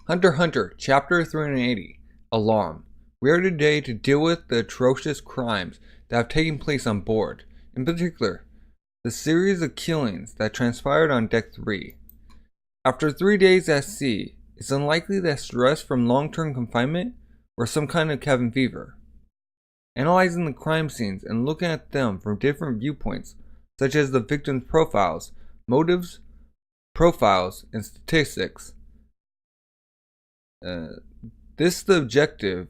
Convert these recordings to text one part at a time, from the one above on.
Hunter Hunter Chapter 380 Alarm. We are today to deal with the atrocious crimes that have taken place on board, in particular, the series of killings that transpired on Deck 3. After 3 days at sea, it's unlikely that stress from long-term confinement or some kind of cabin fever. Analyzing the crime scenes and looking at them from different viewpoints, such as the victims' profiles, motives, profiles, and statistics. The objective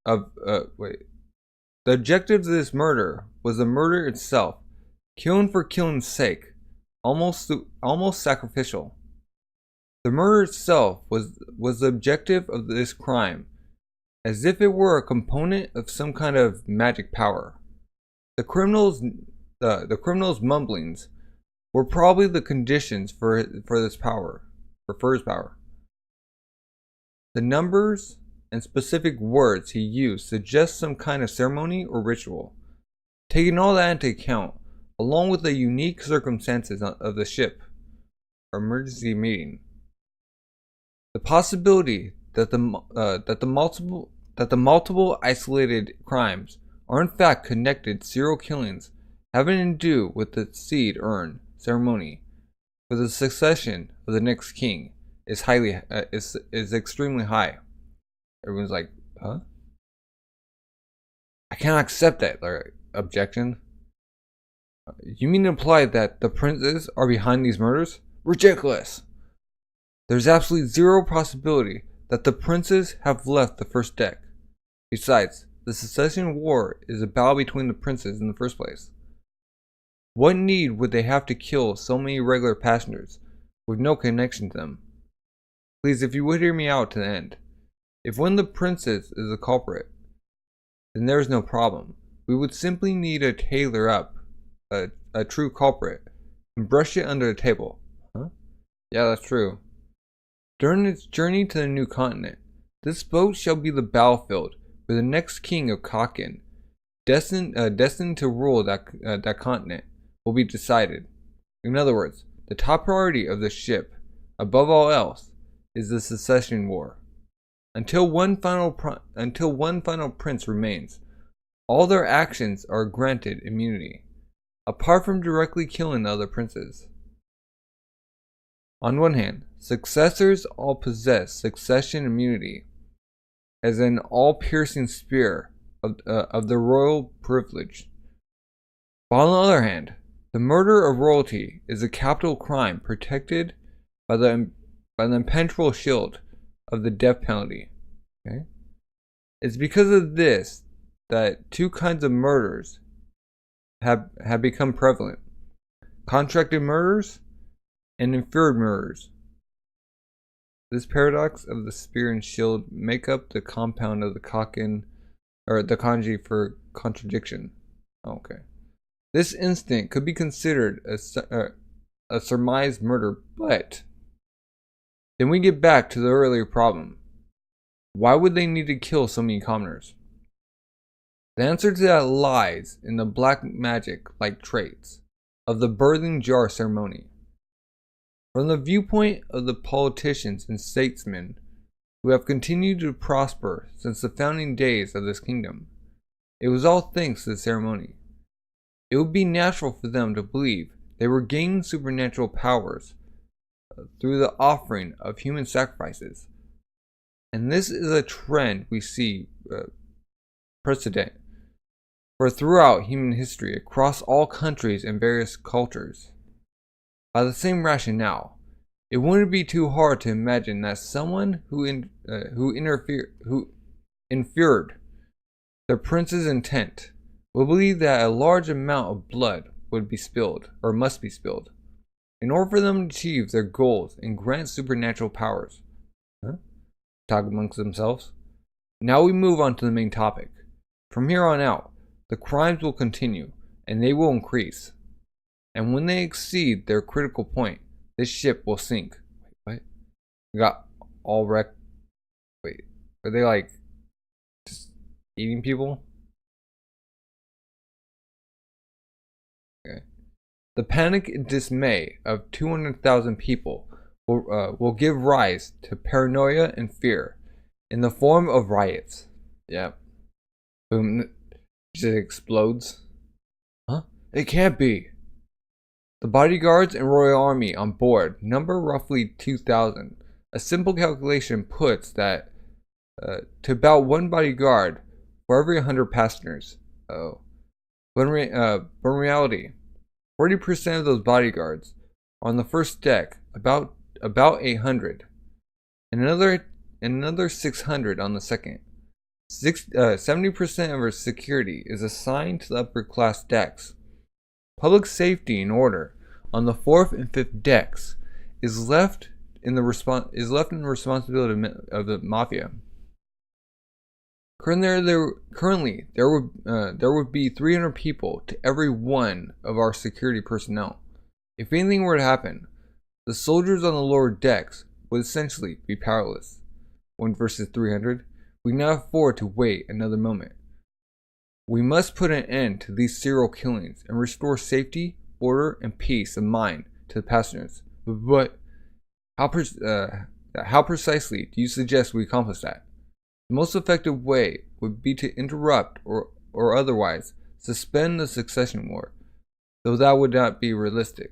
of this murder was the murder itself, killing for killing's sake, almost sacrificial. The murder itself was the objective of this crime, as if it were a component of some kind of magic power. The criminal's mumblings were probably the conditions for his power. The numbers and specific words he used suggest some kind of ceremony or ritual. Taking all that into account, along with the unique circumstances of the ship or emergency meeting, the possibility that the multiple isolated crimes are in fact connected serial killings having to do with the seed urn ceremony for the succession of the next king is extremely high. Everyone's like, huh? I cannot accept that. Objection. You mean to imply that the princes are behind these murders? Ridiculous! There's absolutely zero possibility that the princes have left the first deck. Besides, the succession war is a battle between the princes in the first place. What need would they have to kill so many regular passengers with no connection to them? Please, if you would hear me out to the end. If one of the princes is the culprit, then there is no problem. We would simply need to tailor up a true culprit and brush it under the table. Huh? Yeah, that's true. During its journey to the new continent, this boat shall be the battlefield where the next king of Kakin, destined to rule that continent, will be decided. In other words, the top priority of the ship, above all else, is the succession war. Until one final prince remains, all their actions are granted immunity, apart from directly killing the other princes. On one hand, successors all possess succession immunity, as an all-piercing spear of the royal privilege. But on the other hand, the murder of royalty is a capital crime protected by the impenetrable shield of the death penalty. Okay? It's because of this that two kinds of murders have become prevalent: contracted murders and inferred murders. This paradox of the spear and shield make up the compound of the Kakin, or the kanji for contradiction. Okay. This instant could be considered a surmised murder, but then we get back to the earlier problem. Why would they need to kill so many commoners? The answer to that lies in the black magic-like traits of the birthing jar ceremony. From the viewpoint of the politicians and statesmen who have continued to prosper since the founding days of this kingdom, it was all thanks to the ceremony. It would be natural for them to believe they were gaining supernatural powers through the offering of human sacrifices. And this is a trend we see precedent for throughout human history across all countries and various cultures. By the same rationale, it wouldn't be too hard to imagine that someone who inferred the prince's intent would believe that a large amount of blood would be spilled, or must be spilled, in order for them to achieve their goals and grant supernatural powers. Huh? Talk amongst themselves. Now we move on to the main topic. From here on out, the crimes will continue, and they will increase. And when they exceed their critical point, this ship will sink. Wait, what? We got all wrecked. Wait, are they like just eating people? Okay. The panic and dismay of 200,000 people will give rise to paranoia and fear in the form of riots. Yep. Boom. It explodes. Huh? It can't be. The bodyguards and royal army on board number roughly 2,000. A simple calculation puts that to about one bodyguard for every 100 passengers. Oh. But in reality, 40% of those bodyguards are on the first deck, about 800, and another 600 on the second. 70% of our security is assigned to the upper class decks. Public safety and order on the 4th and 5th decks is left in the responsibility of the mafia. Currently, there would be 300 people to every one of our security personnel. If anything were to happen, the soldiers on the lower decks would essentially be powerless. 1 versus 300, we cannot afford to wait another moment. We must put an end to these serial killings and restore safety, order, and peace of mind to the passengers. But how precisely do you suggest we accomplish that? The most effective way would be to interrupt or otherwise suspend the succession war, though that would not be realistic.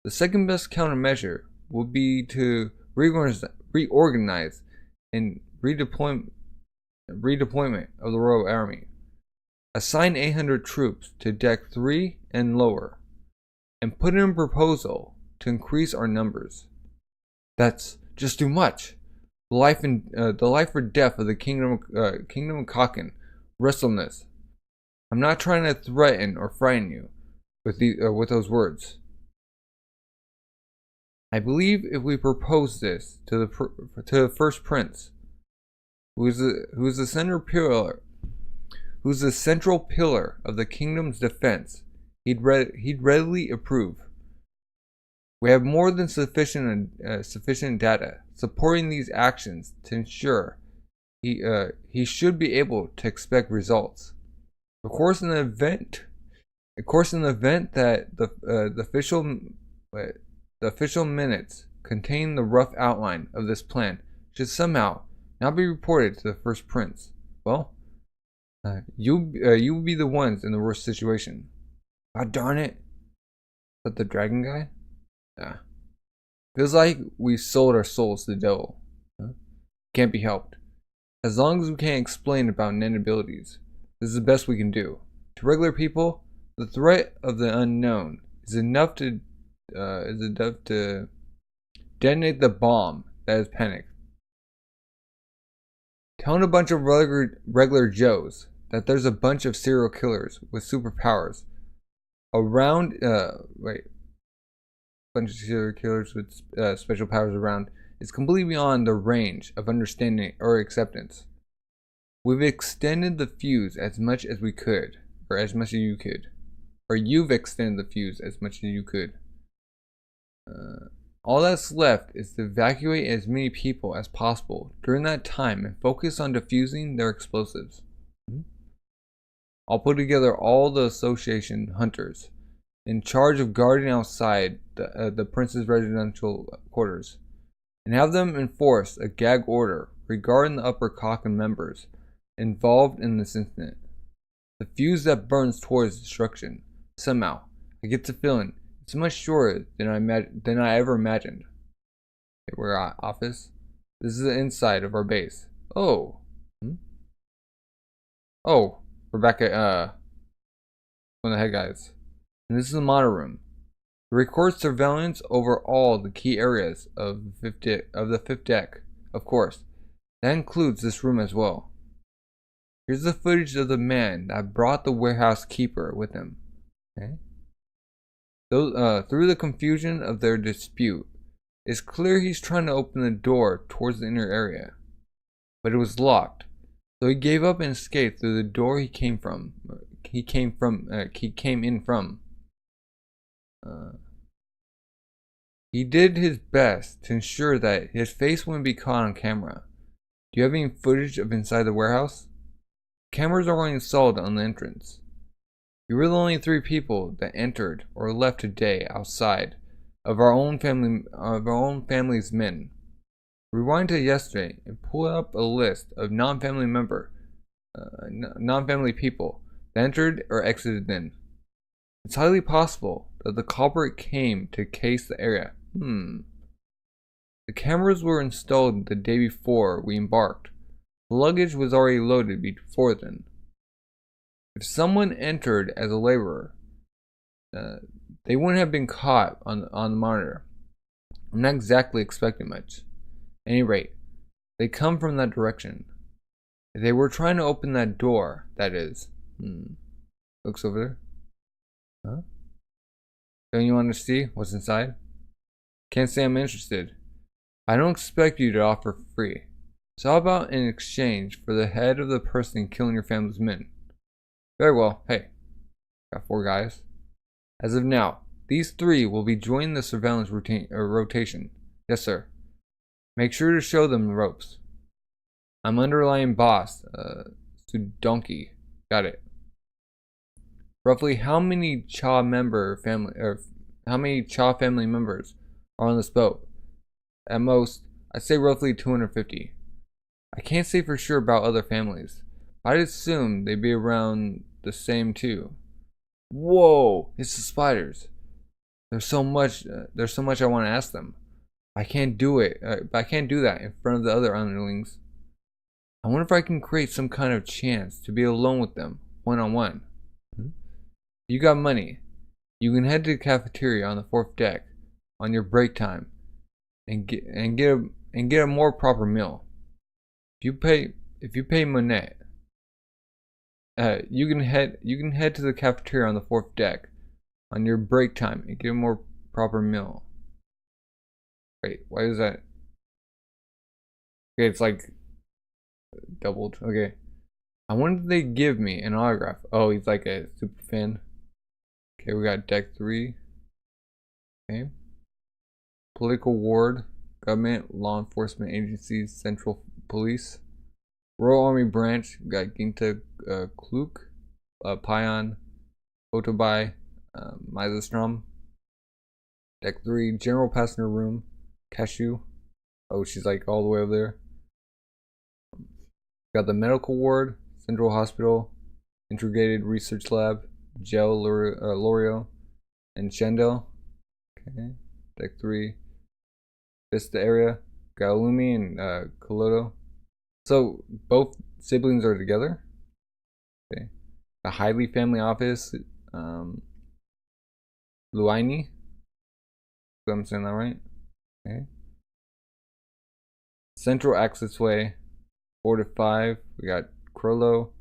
The second best countermeasure would be to reorganize and redeployment of the Royal Army. Assign 800 troops to Deck 3 and lower, and put in a proposal to increase our numbers. That's just too much. The life or death of the kingdom of Kaken rests on this. I'm not trying to threaten or frighten you with those words. I believe if we propose this to the first prince, who's the central pillar of the kingdom's defense, he'd readily approve. We have more than sufficient data supporting these actions to ensure he should be able to expect results. Of course, in the event that the official minutes containing the rough outline of this plan should somehow not be reported to the first prince, well, you will be the ones in the worst situation. God darn it! Is that the dragon guy? Yeah. Feels like we sold our souls to the devil. Huh? Can't be helped. As long as we can't explain about net abilities, this is the best we can do. To regular people, the threat of the unknown is enough to detonate the bomb that is panic. Telling a bunch of regular Joes that there's a bunch of serial killers with superpowers around. Bunch of serial killers with special powers around is completely beyond the range of understanding or acceptance. We've extended the fuse as much as we could, or as much as you could, or you've extended the fuse as much as you could. All that's left is to evacuate as many people as possible during that time and focus on defusing their explosives. I'll put together all the association hunters in charge of guarding outside the prince's residential quarters, and have them enforce a gag order regarding the upper Kaken members involved in this incident. The fuse that burns towards destruction. Somehow, I get the feeling it's much shorter than I ever imagined. Okay, we're at office. This is the inside of our base. Oh. Oh, we're back at one of the head guys. And this is the monitor room. It records surveillance over all the key areas of the fifth deck. Of course, that includes this room as well. Here's the footage of the man that brought the warehouse keeper with him. Okay. Through the confusion of their dispute, it's clear he's trying to open the door towards the inner area, but it was locked. So he gave up and escaped through the door he came in from. He did his best to ensure that his face wouldn't be caught on camera. Do you have any footage of inside the warehouse? Cameras are already installed on the entrance. You were the only 3 people that entered or left today outside of our own family's men. Rewind to yesterday and pull up a list of non-family people that entered or exited then. It's highly possible that the culprit came to case the area. The cameras were installed the day before we embarked. The luggage was already loaded before then. If someone entered as a laborer, they wouldn't have been caught on the monitor. I'm not exactly expecting much. At any rate, they come from that direction. If they were trying to open that door, that is. Looks over there. Huh? Don't you want to see what's inside? Can't say I'm interested. I don't expect you to offer free. So how about in exchange for the head of the person killing your family's men? Very well. Hey, got 4 guys. As of now, these 3 will be joining the surveillance rotation. Yes, sir. Make sure to show them the ropes. I'm underlying boss, Sudonki. Got it. Roughly how many Cha family members are on this boat? At most, I'd say roughly 250. I can't say for sure about other families. I'd assume they'd be around the same too. Whoa, it's the spiders. There's so much I want to ask them. I can't do it, but I can't do that in front of the other underlings. I wonder if I can create some kind of chance to be alone with them, one-on-one. You got money. You can head to the cafeteria on the 4th deck on your break time and get a more proper meal. If you pay Monet, you can head to the cafeteria on the 4th deck on your break time and get a more proper meal. Wait, why is that? Okay, it's like doubled. Okay. I wonder if they give me an autograph. Oh, he's like a super fan. Okay, we got deck 3. Okay. Political ward, government, law enforcement agencies, central police, Royal Army branch. We got Ginta Kluk, Pion, Otobai, Mizaistom. Deck 3, general passenger room, Cashew. Oh, she's like all the way over there. Got the medical ward, central hospital, integrated research lab, Gel L'Oreal, and Chandel. Okay, deck 3. Vista area, got Lumi and Kolodo. So both siblings are together. Okay, the Highly family office, Luaini. If I'm saying that right. Okay. Central access way, 4 to 5. We got Krolo,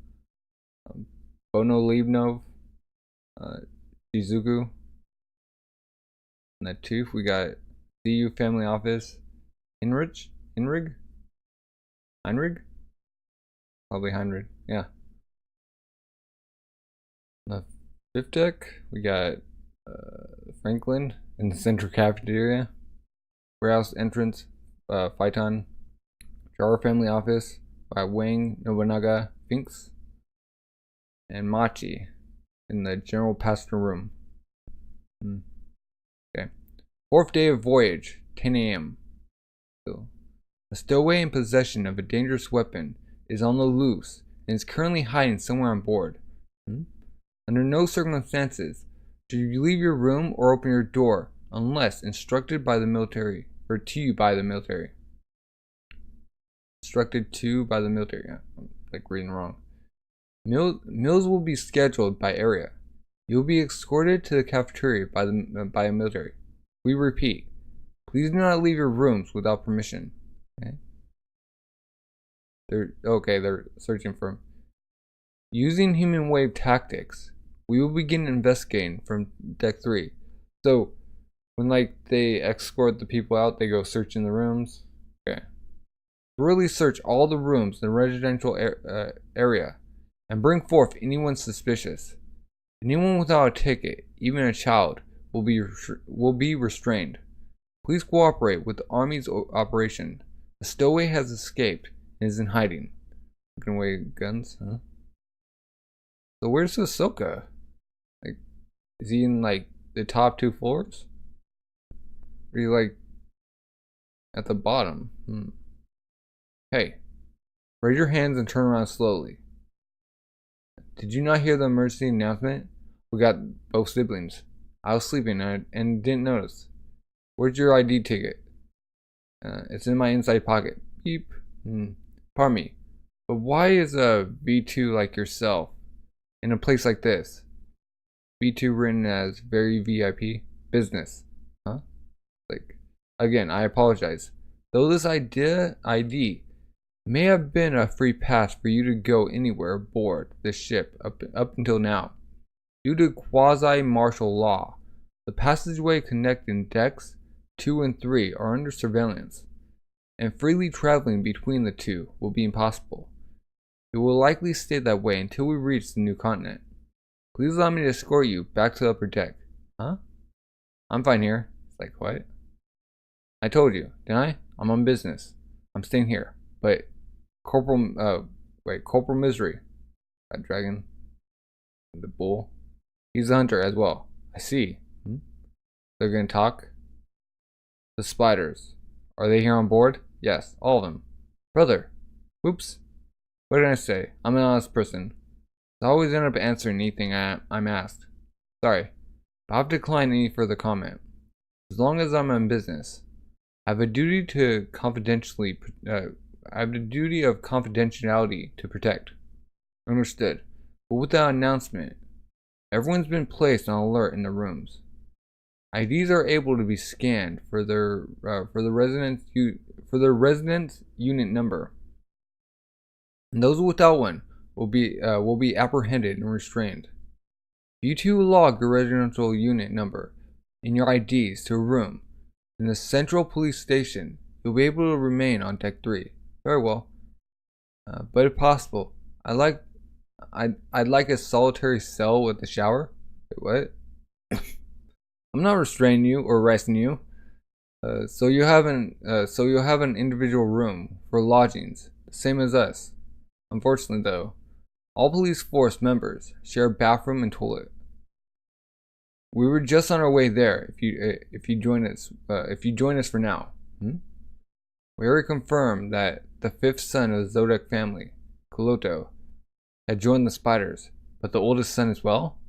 Bono Leibnov, Shizuku. And that 2, we got CU family office, Heinrich? Probably Heinrich, yeah. On the 5th deck, we got Franklin in the central cafeteria. Warehouse entrance, Feitan. Jar family office by Wang, Nobunaga, Phinks. And Machi in the general passenger room. Okay. 4th day of voyage, 10 a.m. So, a stowaway in possession of a dangerous weapon is on the loose and is currently hiding somewhere on board. Under no circumstances should you leave your room or open your door unless instructed by the military, or to you by the military. Instructed to by the military. Yeah, I'm like reading wrong. Meals will be scheduled by area. You'll be escorted to the cafeteria by a military. We repeat, please do not leave your rooms without permission. Okay. They're searching for him. Using human wave tactics, we will begin investigating from deck 3. So when like they escort the people out, they go search in the rooms. Okay. Really search all the rooms in the residential area and bring forth anyone suspicious. Anyone without a ticket, even a child, will be restrained. Please cooperate with the Army's operation. The stowaway has escaped and is in hiding. Looking away guns, huh? So where's Hisoka? Like, is he in like the top 2 floors? Are you like at the bottom? Hey, raise your hands and turn around slowly. Did you not hear the emergency announcement? We got both siblings. I was sleeping and didn't notice. Where's your ID ticket? It's in my inside pocket. Beep. Pardon me, but why is a V2 like yourself in a place like this? V2 written as very VIP business. Huh? Like, again, I apologize. Though this ID may have been a free pass for you to go anywhere aboard this ship up until now. Due to quasi-martial law, the passageway connecting decks 2 and 3 are under surveillance, and freely traveling between the two will be impossible. It will likely stay that way until we reach the new continent. Please allow me to escort you back to the upper deck. Huh? I'm fine here. It's like, what? I told you, didn't I? I'm on business. I'm staying here. But Corporal Misery. That dragon. The bull. He's a hunter as well. I see. They're gonna talk. The spiders. Are they here on board? Yes, all of them. Brother. Oops. What did I say? I'm an honest person. I always end up answering anything I'm asked. Sorry, but I've declined any further comment. As long as I'm in business, I have a duty of confidentiality to protect. Understood. But without announcement, everyone's been placed on alert in the rooms. IDs are able to be scanned for their residence unit number, and those without one will be apprehended and restrained. If you two log your residential unit number and your IDs to a room in the central police station, you'll be able to remain on deck 3. Very well. But if possible, I'd like a solitary cell with a shower. Wait, what? I'm not restraining you or arresting you. So you'll have an individual room for lodgings, the same as us. Unfortunately, though, all police force members share a bathroom and toilet. We were just on our way there. If you join us for now. We already confirmed that the 5th son of the Zodiac family, Kuloto, had joined the spiders, but the oldest son as well?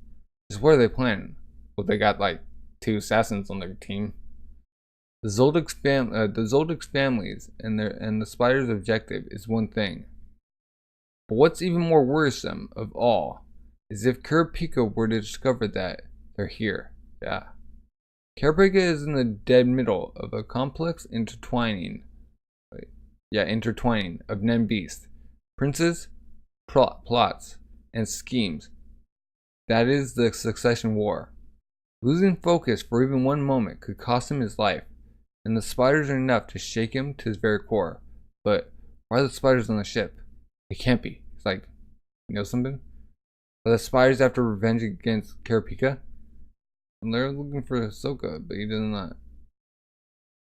Just what are they planning? Well, they got like 2 assassins on their team. The Zodiac's families and the spiders' objective is one thing. But what's even more worrisome of all is if Kurapika were to discover that they're here. Yeah. Kurapika is in the dead middle of a complex intertwining of Nen beasts, princes, plots, and schemes. That is the succession war. Losing focus for even one moment could cost him his life, and the spiders are enough to shake him to his very core. But why are the spiders on the ship? It can't be. It's like, you know something? Are the spiders after revenge against Kurapika? And they're looking for Hisoka, but he does not.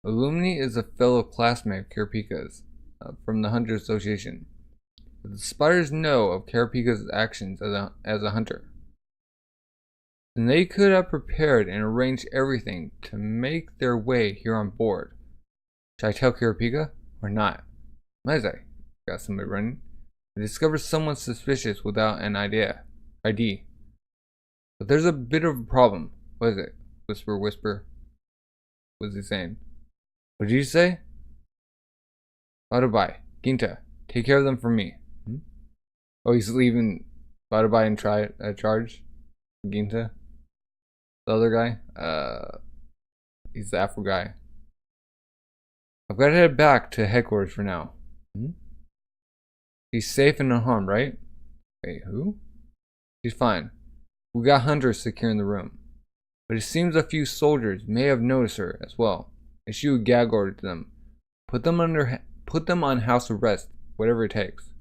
Illumini is a fellow classmate of Kurapika's from the Hunter Association. But the spiders know of Kurapika's actions as a hunter. And they could have prepared and arranged everything to make their way here on board. Should I tell Kurapika or not? Mizai, got somebody running. I discovered someone suspicious without an ID. But there's a bit of a problem. What is it? Whisper, whisper. What's he saying? What did you say? Bye, Ginta, take care of them for me. Oh, he's leaving Bye in charge? Ginta? The other guy? He's the Afro guy. I've got to head back to headquarters for now. He's safe and unharmed, right? Wait, who? He's fine. We got hunters securing the room. But it seems a few soldiers may have noticed her as well. Issue a gag order to them. Put them on house arrest, whatever it takes.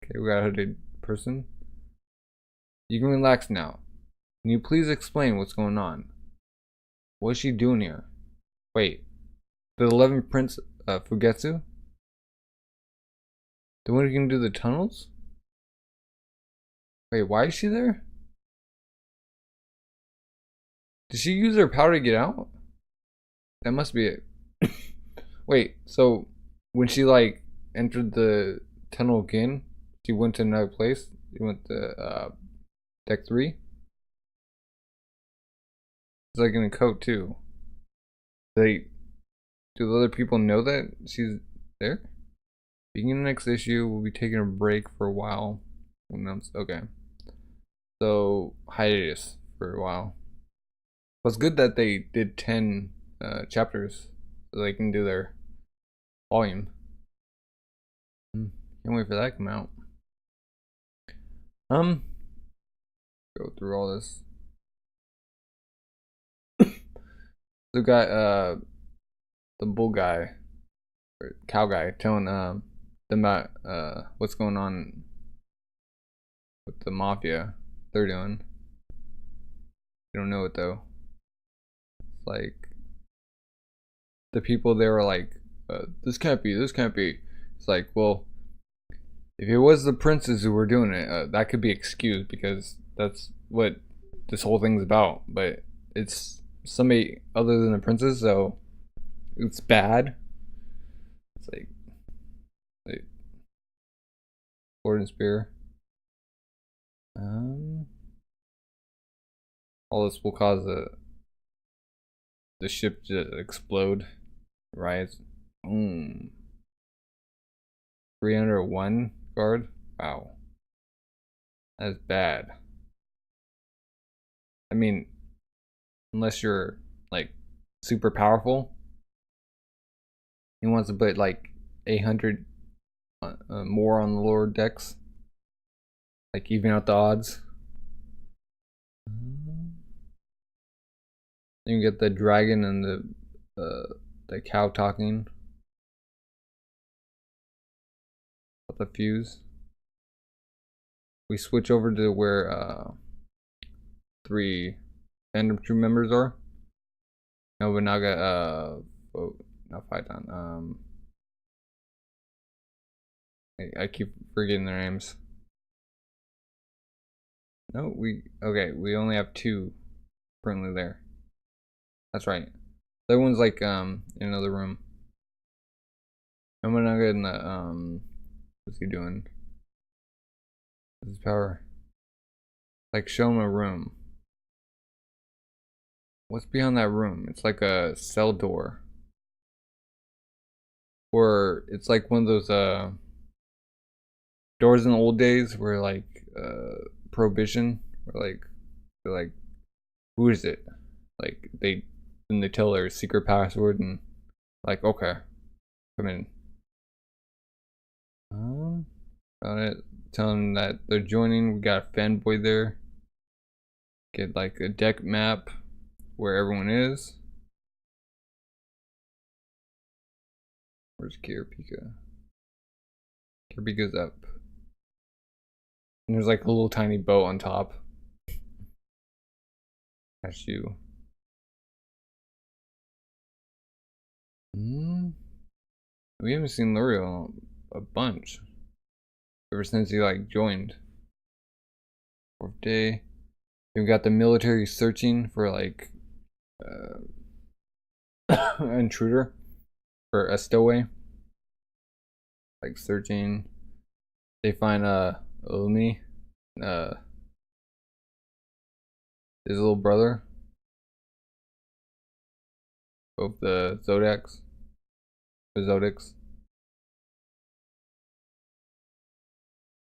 Okay, we got a hooded person. You can relax now. Can you please explain what's going on? What is she doing here? Wait, the 11th Prince Fugetsu? The one who can do the tunnels? Wait, why is she there? Did she use her power to get out? That must be it. Wait, so when she like entered the tunnel again, she went to another place. She went to deck 3. It's like in a coat too. They do the other people know that she's there? Beginning the next issue, we'll be taking a break for a while. Okay. So hiatus for a while. Well, it's good that they did 10 chapters so they can do their volume. Can't wait for that to come out. Go through all this. The guy, the bull guy, or cow guy, telling them about what's going on with the mafia. They're doing. You don't know it though. It's like the people there are like, this can't be. This can't be. It's like, well, if it was the princes who were doing it, that could be excused because that's what this whole thing's about. But it's somebody other than the princes, so it's bad. It's like sword and spear. All this will cause the ship to explode. Right? 301 guard? Wow. That's bad. I mean, unless you're like super powerful, he wants to put like 800 more on the lower decks, like even out the odds. You get the dragon and the cow talking about the fuse. We switch over to where 3 fandom crew members are. Nobunaga, not Feitan. I keep forgetting their names. No, we only have 2 currently there. That's right. The other one's like in another room. Nobunaga in the what's he doing? What's his power? Like show him a room. What's behind that room? It's like a cell door. Or it's like one of those doors in the old days where like prohibition or like who is it? Like they tell their secret password and like okay, come in. Found it. Tell them that they're joining. We got a fanboy there. Get like a deck map where everyone is. Where's Kirapika? Kirapika's up. And there's like a little tiny boat on top. That's you. We haven't seen L'Oreal a bunch ever since he like joined. 4th day. We got the military searching for like an intruder for a stowaway. Like searching. They find Umi, his little brother. Both the Zodiacs. The Zodiacs.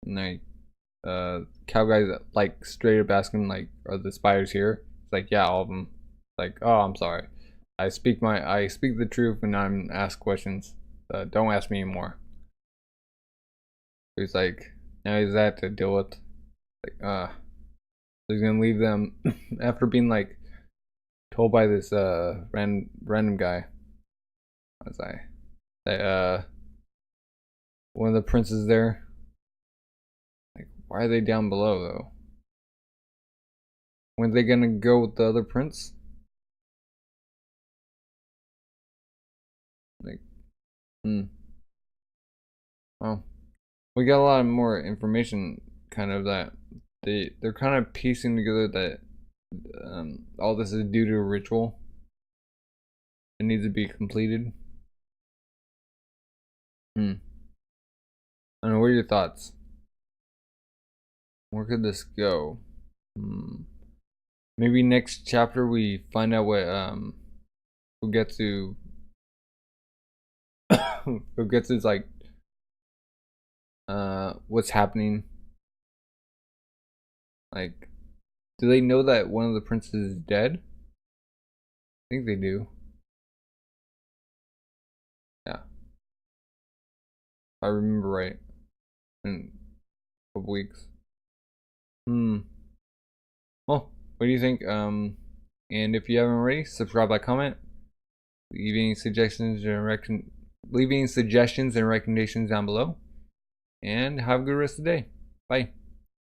And they cow guys like straight up asking like, are the spiders here? It's like, yeah, all of them. Like, oh, I'm sorry. I speak the truth and I'm asked questions. Don't ask me anymore. He's like, now he's that to deal with. Like, he's gonna leave them after being like told by this random guy. Was I? That one of the princes there. Like, why are they down below though? When are they gonna go with the other prince? Like, oh, we got a lot more information. Kind of that they're kind of piecing together that all this is due to a ritual. It needs to be completed. I don't know, what are your thoughts? Where could this go? Maybe next chapter we find out what Fugetsu's like what's happening. Like, do they know that one of the princes is dead? I think they do. Yeah. If I remember right. In a couple weeks. Well, what do you think? And if you haven't already, subscribe, like, comment. Leave any suggestions and recommendations down below. And have a good rest of the day. Bye.